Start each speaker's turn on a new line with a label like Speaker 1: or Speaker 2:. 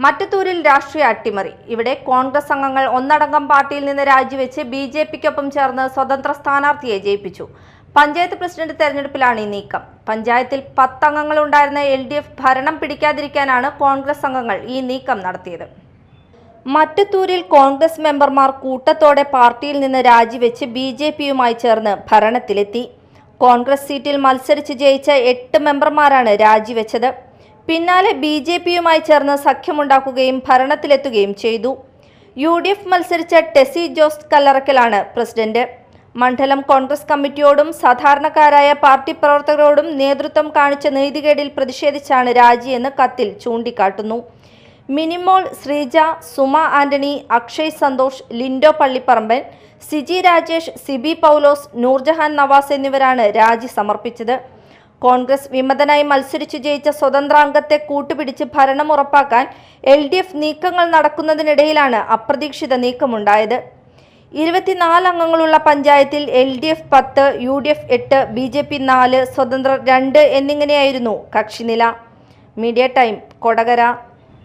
Speaker 1: മറ്റത്തൂരിൽ രാഷ്ട്രീയ അട്ടിമറി. ഇവിടെ കോൺഗ്രസ് അംഗങ്ങൾ ഒന്നടങ്കം പാർട്ടിയിൽ നിന്ന് രാജിവെച്ച് ബിജെപിക്കൊപ്പം ചേർന്ന് സ്വതന്ത്ര സ്ഥാനാർത്ഥിയെ ജയിപ്പിച്ചു. പഞ്ചായത്ത് പ്രസിഡന്റ് തെരഞ്ഞെടുപ്പിലാണ് ഈ നീക്കം. പഞ്ചായത്തിൽ 10 അംഗങ്ങൾ ഉണ്ടായിരുന്ന LDF ഭരണം പിടിക്കാതിരിക്കാനാണ് കോൺഗ്രസ് അംഗങ്ങൾ ഈ നീക്കം നടത്തിയത്. മറ്റത്തൂരിൽ കോൺഗ്രസ് മെമ്പർമാർ കൂട്ടത്തോടെ പാർട്ടിയിൽ നിന്ന് രാജിവെച്ച് ബിജെപിയുമായി ചേർന്ന് ഭരണത്തിലെത്തി. കോൺഗ്രസ് സീറ്റിൽ മത്സരിച്ച് ജയിച്ച 8 മെമ്പർമാരാണ് രാജിവെച്ചത്. പിന്നാലെ ബിജെപിയുമായി ചേർന്ന് സഖ്യമുണ്ടാക്കുകയും ഭരണത്തിലെത്തുകയും ചെയ്തു. UDF മത്സരിച്ച ടെസി ജോസ് കല്ലറക്കലാണ് പ്രസിഡന്റ്. മണ്ഡലം കോൺഗ്രസ് കമ്മിറ്റിയോടും സാധാരണക്കാരായ പാർട്ടി പ്രവർത്തകരോടും നേതൃത്വം കാണിച്ച നീതികേടിൽ പ്രതിഷേധിച്ചാണ് രാജിയെന്ന് കത്തിൽ ചൂണ്ടിക്കാട്ടുന്നു. മിനിമോൾ, ശ്രീജ, സുമ ആന്റണി, അക്ഷയ് സന്തോഷ്, ലിൻഡോ പള്ളിപ്പറമ്പൻ, സിജി രാജേഷ്, സിബി പൗലോസ്, നൂർജഹാൻ നവാസ് എന്നിവരാണ് രാജി സമർപ്പിച്ചത്. കോൺഗ്രസ് വിമതനായി മത്സരിച്ചു ജയിച്ച സ്വതന്ത്ര അംഗത്തെ കൂട്ടുപിടിച്ച് ഭരണം ഉറപ്പാക്കാൻ LDF നീക്കങ്ങൾ നടക്കുന്നതിനിടയിലാണ് അപ്രതീക്ഷിത നീക്കമുണ്ടായത്. 24 അംഗങ്ങളുള്ള പഞ്ചായത്തിൽ LDF 10, UDF 8, BJP 4, സ്വതന്ത്രർ 2 എന്നിങ്ങനെയായിരുന്നു കക്ഷിനില. Media time, Kodakara.